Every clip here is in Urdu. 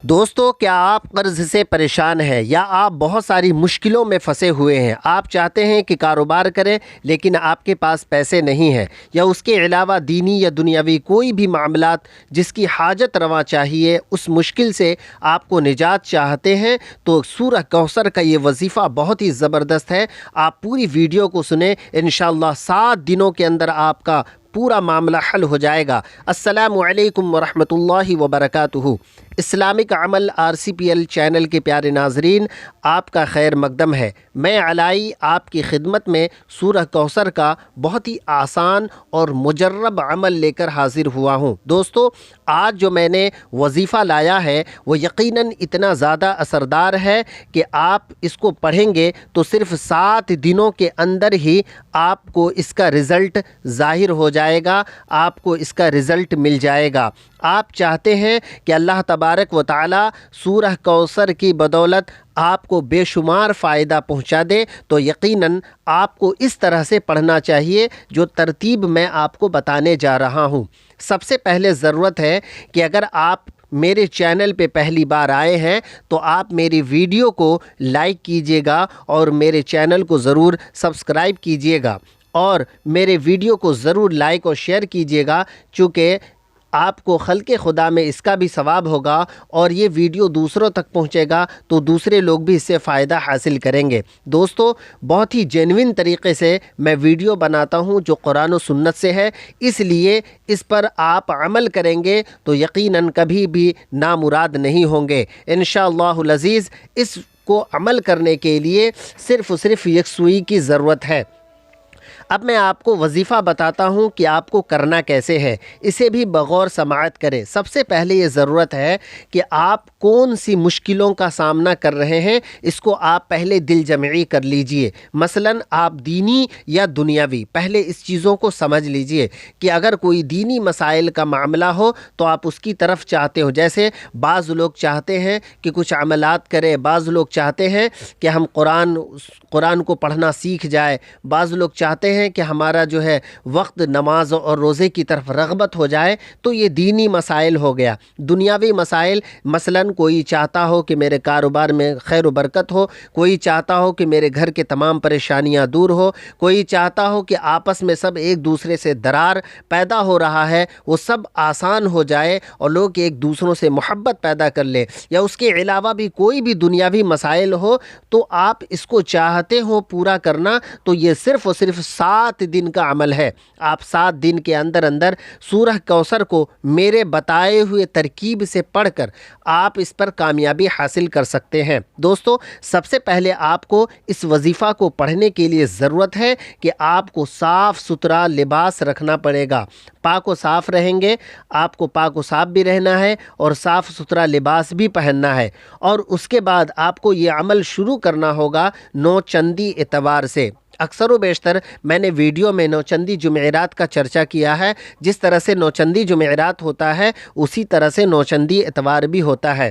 دوستو، کیا آپ قرض سے پریشان ہیں یا آپ بہت ساری مشکلوں میں پھنسے ہوئے ہیں؟ آپ چاہتے ہیں کہ کاروبار کریں لیکن آپ کے پاس پیسے نہیں ہیں، یا اس کے علاوہ دینی یا دنیاوی کوئی بھی معاملات جس کی حاجت روا چاہیے، اس مشکل سے آپ کو نجات چاہتے ہیں، تو سورہ کوثر کا یہ وظیفہ بہت ہی زبردست ہے۔ آپ پوری ویڈیو کو سنیں، انشاءاللہ 7 دنوں کے اندر آپ کا پورا معاملہ حل ہو جائے گا۔ السلام علیکم ورحمۃ اللہ وبرکاتہ۔ اسلامک عمل RCPL چینل کے پیارے ناظرین، آپ کا خیر مقدم ہے۔ میں علائی آپ کی خدمت میں سورہ کوثر کا بہت ہی آسان اور مجرب عمل لے کر حاضر ہوا ہوں۔ دوستو، آج جو میں نے وظیفہ لایا ہے وہ یقیناً اتنا زیادہ اثردار ہے کہ آپ اس کو پڑھیں گے تو صرف 7 دنوں کے اندر ہی آپ کو اس کا رزلٹ ظاہر ہو جائے گا، آپ کو اس کا رزلٹ مل جائے گا۔ آپ چاہتے ہیں کہ اللہ تبارک و تعالی سورہ کوثر کی بدولت آپ کو بے شمار فائدہ پہنچا دے، تو یقیناً آپ کو اس طرح سے پڑھنا چاہیے جو ترتیب میں آپ کو بتانے جا رہا ہوں۔ سب سے پہلے ضرورت ہے کہ اگر آپ میرے چینل پہ پہلی بار آئے ہیں تو آپ میری ویڈیو کو لائک کیجئے گا اور میرے چینل کو ضرور سبسکرائب کیجئے گا، اور میرے ویڈیو کو ضرور لائک اور شیئر کیجئے گا، چونکہ آپ کو خلق خدا میں اس کا بھی ثواب ہوگا اور یہ ویڈیو دوسروں تک پہنچے گا تو دوسرے لوگ بھی اس سے فائدہ حاصل کریں گے۔ دوستو، بہت ہی جینوئن طریقے سے میں ویڈیو بناتا ہوں جو قرآن و سنت سے ہے، اس لیے اس پر آپ عمل کریں گے تو یقیناً کبھی بھی نامراد نہیں ہوں گے انشاءاللہ العزیز۔ اس کو عمل کرنے کے لیے صرف یکسوئی کی ضرورت ہے۔ اب میں آپ کو وظیفہ بتاتا ہوں کہ آپ کو کرنا کیسے ہے، اسے بھی بغور سماعت کریں۔ سب سے پہلے یہ ضرورت ہے کہ آپ کون سی مشکلوں کا سامنا کر رہے ہیں، اس کو آپ پہلے دل جمعی کر لیجئے۔ مثلاً آپ دینی یا دنیاوی، پہلے اس چیزوں کو سمجھ لیجئے کہ اگر کوئی دینی مسائل کا معاملہ ہو تو آپ اس کی طرف چاہتے ہو۔ جیسے بعض لوگ چاہتے ہیں کہ کچھ عملات کرے، بعض لوگ چاہتے ہیں کہ ہم قرآن کو پڑھنا سیکھ جائے، بعض لوگ چاہتے ہیں کہ ہمارا جو ہے وقت نماز اور روزے کی طرف رغبت ہو جائے، تو یہ دینی مسائل ہو گیا۔ دنیاوی مسائل، مثلاً کوئی چاہتا ہو کہ میرے کاروبار میں خیر و برکت ہو، کوئی چاہتا ہو کہ میرے گھر کے تمام پریشانیاں دور ہو، کوئی چاہتا ہو کہ آپس میں سب ایک دوسرے سے درار پیدا ہو رہا ہے وہ سب آسان ہو جائے اور لوگ ایک دوسروں سے محبت پیدا کر لے، یا اس کے علاوہ بھی کوئی بھی دنیاوی مسائل ہو، تو آپ اس کو چاہتے ہو پورا کرنا، تو یہ صرف اور صرف 7 دن کا عمل ہے۔ آپ 7 دن کے اندر سورہ کوثر کو میرے بتائے ہوئے ترکیب سے پڑھ کر آپ اس پر کامیابی حاصل کر سکتے ہیں۔ دوستو، سب سے پہلے آپ کو اس وظیفہ کو پڑھنے کے لیے ضرورت ہے کہ آپ کو صاف ستھرا لباس رکھنا پڑے گا۔ پاک و صاف رہیں گے، آپ کو پاک و صاف بھی رہنا ہے اور صاف ستھرا لباس بھی پہننا ہے، اور اس کے بعد آپ کو یہ عمل شروع کرنا ہوگا نوچندی اتوار سے۔ اکثر و بیشتر میں نے ویڈیو میں نوچندی جمعرات کا چرچا کیا ہے۔ جس طرح سے نوچندی جمعرات ہوتا ہے اسی طرح سے نوچندی اتوار بھی ہوتا ہے۔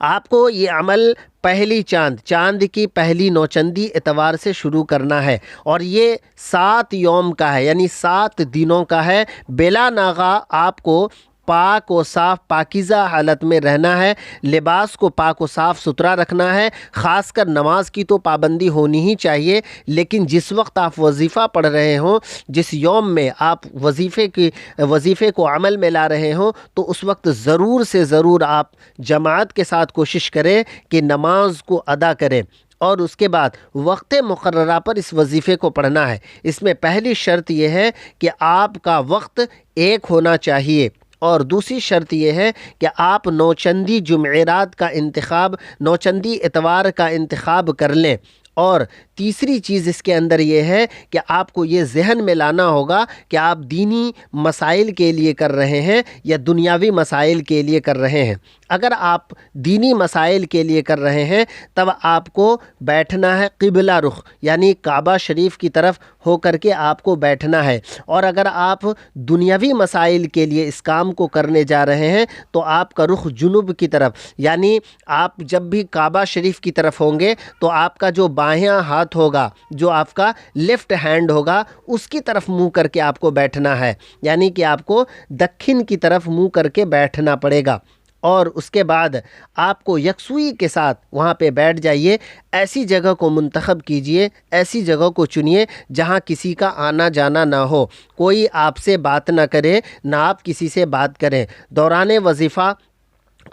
آپ کو یہ عمل پہلی چاند کی پہلی نوچندی اتوار سے شروع کرنا ہے، اور یہ 7 یوم کا ہے، یعنی 7 دنوں کا ہے۔ بلا ناغہ آپ کو پاک و صاف پاکیزہ حالت میں رہنا ہے، لباس کو پاک و صاف ستھرا رکھنا ہے۔ خاص کر نماز کی تو پابندی ہونی ہی چاہیے، لیکن جس وقت آپ وظیفہ پڑھ رہے ہوں، جس یوم میں آپ وظیفے کو عمل میں لا رہے ہوں، تو اس وقت ضرور سے ضرور آپ جماعت کے ساتھ کوشش کریں کہ نماز کو ادا کریں، اور اس کے بعد وقت مقررہ پر اس وظیفے کو پڑھنا ہے۔ اس میں پہلی شرط یہ ہے کہ آپ کا وقت ایک ہونا چاہیے، اور دوسری شرط یہ ہے کہ آپ نوچندی جمعرات کا انتخاب، نوچندی اتوار کا انتخاب کر لیں، اور تیسری چیز اس کے اندر یہ ہے کہ آپ کو یہ ذہن میں لانا ہوگا کہ آپ دینی مسائل کے لیے کر رہے ہیں یا دنیاوی مسائل کے لیے کر رہے ہیں۔ اگر آپ دینی مسائل کے لیے کر رہے ہیں تب آپ کو بیٹھنا ہے قبلہ رخ، یعنی کعبہ شریف کی طرف ہو کر کے آپ کو بیٹھنا ہے، اور اگر آپ دنیاوی مسائل کے لیے اس کام کو کرنے جا رہے ہیں تو آپ کا رخ جنوب کی طرف، یعنی آپ جب بھی کعبہ شریف کی طرف ہوں گے تو آپ کا جو بایاں ہاتھ ہوگا، جو آپ کا لیفٹ ہینڈ ہوگا، اس کی طرف منہ کر کے آپ کو بیٹھنا ہے، یعنی کہ آپ کو دکھن کی طرف منہ کر کے بیٹھنا پڑے گا۔ اور اس کے بعد آپ کو یکسوئی کے ساتھ وہاں پہ بیٹھ جائیے، ایسی جگہ کو منتخب کیجئے، ایسی جگہ کو چنیے جہاں کسی کا آنا جانا نہ ہو، کوئی آپ سے بات نہ کرے، نہ آپ کسی سے بات کریں۔ دوران وظیفہ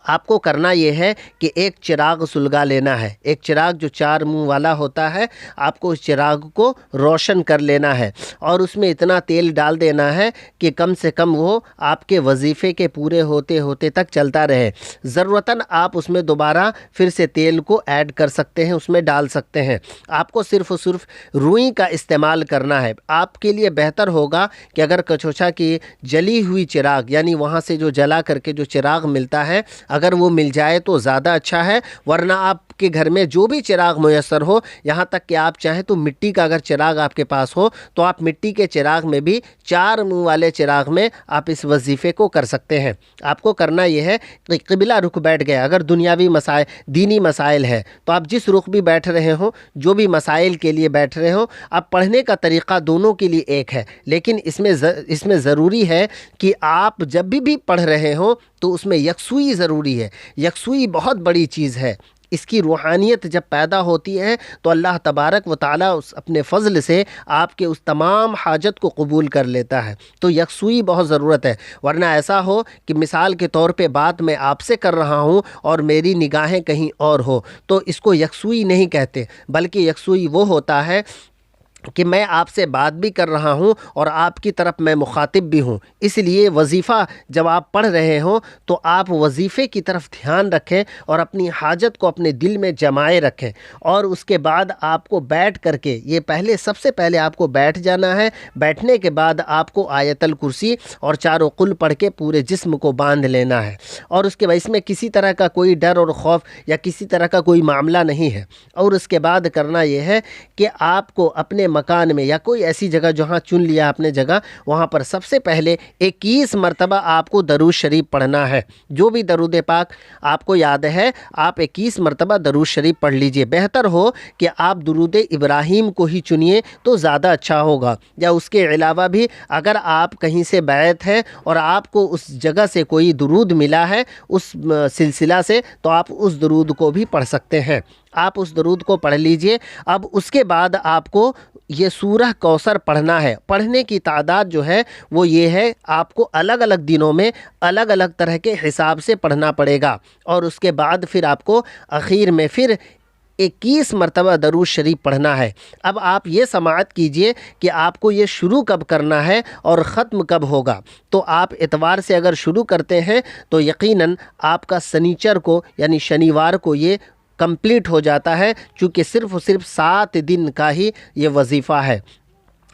آپ کو کرنا یہ ہے کہ ایک چراغ سلگا لینا ہے، ایک چراغ جو 4 منہ والا ہوتا ہے، آپ کو اس چراغ کو روشن کر لینا ہے اور اس میں اتنا تیل ڈال دینا ہے کہ کم سے کم وہ آپ کے وظیفے کے پورے ہوتے ہوتے تک چلتا رہے۔ ضرورتاً آپ اس میں دوبارہ پھر سے تیل کو ایڈ کر سکتے ہیں، اس میں ڈال سکتے ہیں۔ آپ کو صرف اور صرف روئی کا استعمال کرنا ہے۔ آپ کے لیے بہتر ہوگا کہ اگر کچوچا کی جلی ہوئی چراغ، یعنی وہاں سے جو جلا کر کے جو چراغ ملتا ہے، اگر وہ مل جائے تو زیادہ اچھا ہے، ورنہ آپ کے گھر میں جو بھی چراغ میسر ہو، یہاں تک کہ آپ چاہیں تو مٹی کا اگر چراغ آپ کے پاس ہو تو آپ مٹی کے چراغ میں بھی 4 منہ والے چراغ میں آپ اس وظیفے کو کر سکتے ہیں۔ آپ کو کرنا یہ ہے کہ قبلہ رخ بیٹھ گئے، اگر دنیاوی مسائل، دینی مسائل ہے تو آپ جس رخ بھی بیٹھ رہے ہوں، جو بھی مسائل کے لیے بیٹھ رہے ہوں، اب پڑھنے کا طریقہ دونوں کے لیے ایک ہے، لیکن اس میں ضروری ہے کہ آپ جب بھی پڑھ رہے ہوں تو اس میں یکسوئی ضروری ہے۔ یکسوئی بہت بڑی چیز ہے۔ اس کی روحانیت جب پیدا ہوتی ہے تو اللہ تبارک و تعالیٰ اپنے فضل سے آپ کے اس تمام حاجت کو قبول کر لیتا ہے۔ تو یکسوئی بہت ضرورت ہے، ورنہ ایسا ہو کہ مثال کے طور پہ بات میں آپ سے کر رہا ہوں اور میری نگاہیں کہیں اور ہو، تو اس کو یکسوئی نہیں کہتے، بلکہ یکسوئی وہ ہوتا ہے کہ میں آپ سے بات بھی کر رہا ہوں اور آپ کی طرف میں مخاطب بھی ہوں۔ اس لیے وظیفہ جب آپ پڑھ رہے ہوں تو آپ وظیفے کی طرف دھیان رکھیں اور اپنی حاجت کو اپنے دل میں جمائے رکھیں، اور اس کے بعد آپ کو بیٹھ کر کے سب سے پہلے آپ کو بیٹھ جانا ہے۔ بیٹھنے کے بعد آپ کو آیت الکرسی اور 4 قل پڑھ کے پورے جسم کو باندھ لینا ہے، اور اس کے بعد اس میں کسی طرح کا کوئی ڈر اور خوف یا کسی طرح کا کوئی معاملہ نہیں ہے۔ اور اس کے بعد کرنا یہ ہے کہ آپ کو اپنے مکان میں یا کوئی ایسی جگہ جہاں چن لیا اپنے جگہ، وہاں پر سب سے پہلے 21 مرتبہ آپ کو درود شریف پڑھنا ہے۔ جو بھی درود پاک آپ کو یاد ہے، آپ 21 مرتبہ درود شریف پڑھ لیجئے۔ بہتر ہو کہ آپ درود ابراہیم کو ہی چنیے تو زیادہ اچھا ہوگا، یا اس کے علاوہ بھی اگر آپ کہیں سے بیعت ہیں اور آپ کو اس جگہ سے کوئی درود ملا ہے اس سلسلہ سے، تو آپ اس درود کو بھی پڑھ سکتے ہیں۔ آپ اس درود کو پڑھ لیجئے۔ اب اس کے بعد آپ کو یہ سورہ کوثر پڑھنا ہے۔ پڑھنے کی تعداد جو ہے وہ یہ ہے، آپ کو الگ الگ دنوں میں الگ الگ طرح کے حساب سے پڑھنا پڑے گا، اور اس کے بعد پھر آپ کو اخیر میں پھر 21 مرتبہ درود شریف پڑھنا ہے۔ اب آپ یہ سماعت کیجئے کہ آپ کو یہ شروع کب کرنا ہے اور ختم کب ہوگا۔ تو آپ اتوار سے اگر شروع کرتے ہیں تو یقیناً آپ کا سنیچر کو یعنی شنیوار کو یہ کمپلیٹ ہو جاتا ہے، چونکہ صرف 7 دن کا ہی یہ وظیفہ ہے۔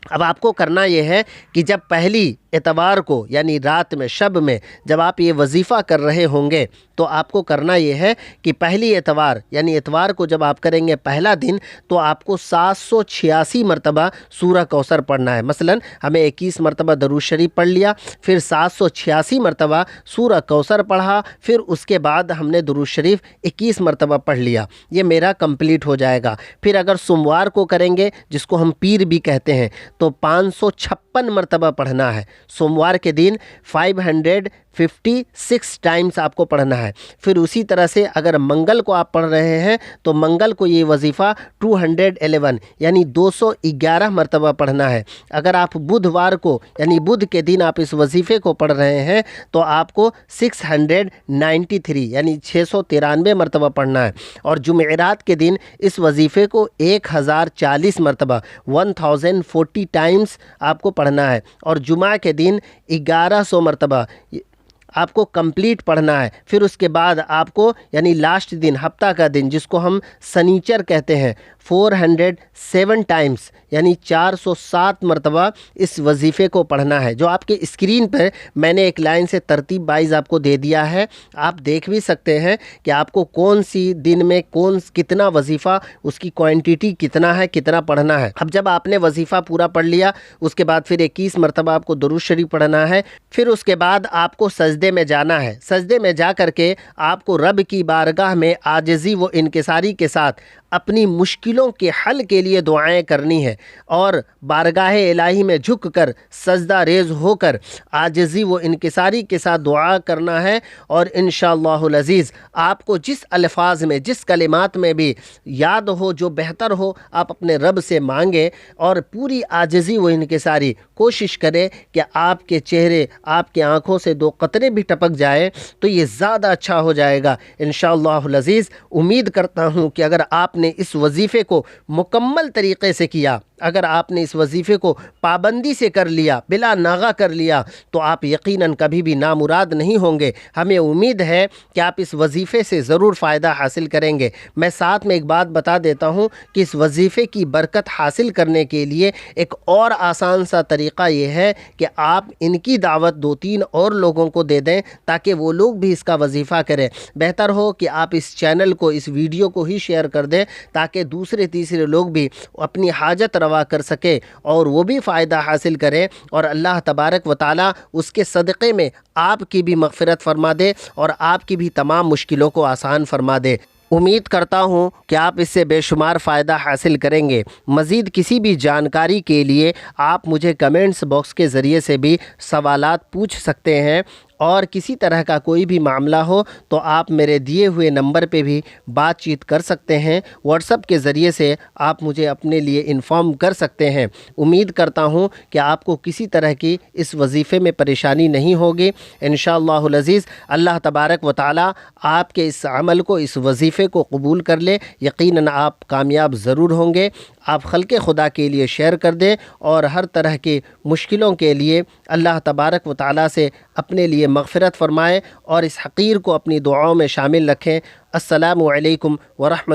اب آپ کو کرنا یہ ہے کہ جب پہلی اتوار کو یعنی رات میں، شب میں جب آپ یہ وظیفہ کر رہے ہوں گے تو آپ کو کرنا یہ ہے کہ پہلی اتوار یعنی اتوار کو جب آپ کریں گے پہلا دن، تو آپ کو 786 مرتبہ سورہ کوثر پڑھنا ہے۔ مثلا ہمیں 21 مرتبہ درود شریف پڑھ لیا، پھر 786 مرتبہ سورہ کوثر پڑھا، پھر اس کے بعد ہم نے درود شریف 21 مرتبہ پڑھ لیا، یہ میرا کمپلیٹ ہو جائے گا۔ پھر اگر سوموار کو کریں گے، جس کو ہم پیر بھی کہتے ہیں، تو 556 مرتبہ پڑھنا ہے۔ سوموار کے دن 556 ٹائمز آپ کو پڑھنا ہے۔ پھر اسی طرح سے اگر منگل کو آپ پڑھ رہے ہیں تو منگل کو یہ وظیفہ 211 یعنی 211 مرتبہ پڑھنا ہے۔ اگر آپ بدھوار کو یعنی بدھ کے دن آپ اس وظیفے کو پڑھ رہے ہیں تو آپ کو 693 یعنی 693 مرتبہ پڑھنا ہے، اور جمعرات کے دن اس وظیفے کو 1040 مرتبہ 1040 ٹائمز آپ کو پڑھنا ہے، اور جمعہ کے دن 1100 مرتبہ آپ کو کمپلیٹ پڑھنا ہے۔ پھر اس کے بعد آپ کو یعنی لاسٹ دن، ہفتہ کا دن، جس کو ہم سنیچر کہتے ہیں، 407 ٹائمز یعنی 407 مرتبہ اس وظیفے کو پڑھنا ہے، جو آپ کے اسکرین پر میں نے ایک لائن سے ترتیب وائز آپ کو دے دیا ہے۔ آپ دیکھ بھی سکتے ہیں کہ آپ کو کون سی دن میں کتنا وظیفہ، اس کی کوانٹیٹی کتنا ہے، کتنا پڑھنا ہے۔ اب جب آپ نے وظیفہ پورا پڑھ لیا، اس کے بعد پھر 21 مرتبہ آپ کو درود شریف پڑھنا ہے۔ پھر اس کے بعد آپ کو سجدے سجدے میں جانا ہے۔ سجدے میں جا کر کے آپ کو رب کی بارگاہ میں عاجزی و انکساری کے ساتھ اپنی مشکلوں کے حل کے لیے دعائیں کرنی ہے، اور بارگاہ الہی میں جھک کر سجدہ ریز ہو کر عاجزی و انکساری کے ساتھ دعا کرنا ہے۔ اور انشاءاللہ العزیز آپ کو جس الفاظ میں، جس کلمات میں بھی یاد ہو، جو بہتر ہو، آپ اپنے رب سے مانگیں، اور پوری عاجزی و انکساری کوشش کریں کہ آپ کے چہرے، آپ کے آنکھوں سے 2 قطرے بھی ٹپک جائے تو یہ زیادہ اچھا ہو جائے گا انشاءاللہ العزیز۔ امید کرتا ہوں کہ اگر آپ نے اس وظیفے کو مکمل طریقے سے کیا، اگر آپ نے اس وظیفے کو پابندی سے کر لیا، بلا ناغہ کر لیا، تو آپ یقیناً کبھی بھی نامراد نہیں ہوں گے۔ ہمیں امید ہے کہ آپ اس وظیفے سے ضرور فائدہ حاصل کریں گے۔ میں ساتھ میں ایک بات بتا دیتا ہوں کہ اس وظیفے کی برکت حاصل کرنے کے لیے ایک اور آسان سا طریقہ یہ ہے کہ آپ ان کی دعوت 2-3 اور لوگوں کو دے دیں تاکہ وہ لوگ بھی اس کا وظیفہ کریں۔ بہتر ہو کہ آپ اس چینل کو، اس ویڈیو کو ہی شیئر کر دیں تاکہ دوسرے تیسرے لوگ بھی اپنی حاجت روا کر سکیں اور وہ بھی فائدہ حاصل کریں، اور اللہ تبارک و تعالیٰ اس کے صدقے میں آپ کی بھی مغفرت فرما دے اور آپ کی بھی تمام مشکلوں کو آسان فرما دے۔ امید کرتا ہوں کہ آپ اس سے بے شمار فائدہ حاصل کریں گے۔ مزید کسی بھی جانکاری کے لیے آپ مجھے کمنٹس باکس کے ذریعے سے بھی سوالات پوچھ سکتے ہیں، اور کسی طرح کا کوئی بھی معاملہ ہو تو آپ میرے دیے ہوئے نمبر پہ بھی بات چیت کر سکتے ہیں۔ واٹس ایپ کے ذریعے سے آپ مجھے اپنے لیے انفارم کر سکتے ہیں۔ امید کرتا ہوں کہ آپ کو کسی طرح کی اس وظیفے میں پریشانی نہیں ہوگی انشاءاللہ العزیز۔ اللہ تبارک و تعالی آپ کے اس عمل کو، اس وظیفے کو قبول کر لے۔ یقیناً آپ کامیاب ضرور ہوں گے۔ آپ خلق خدا کے لیے شیئر کر دیں، اور ہر طرح کی مشکلوں کے لیے اللہ تبارک و تعالی سے اپنے لیے مغفرت فرمائیں، اور اس حقیر کو اپنی دعاؤں میں شامل رکھیں۔ السلام علیکم ورحمۃ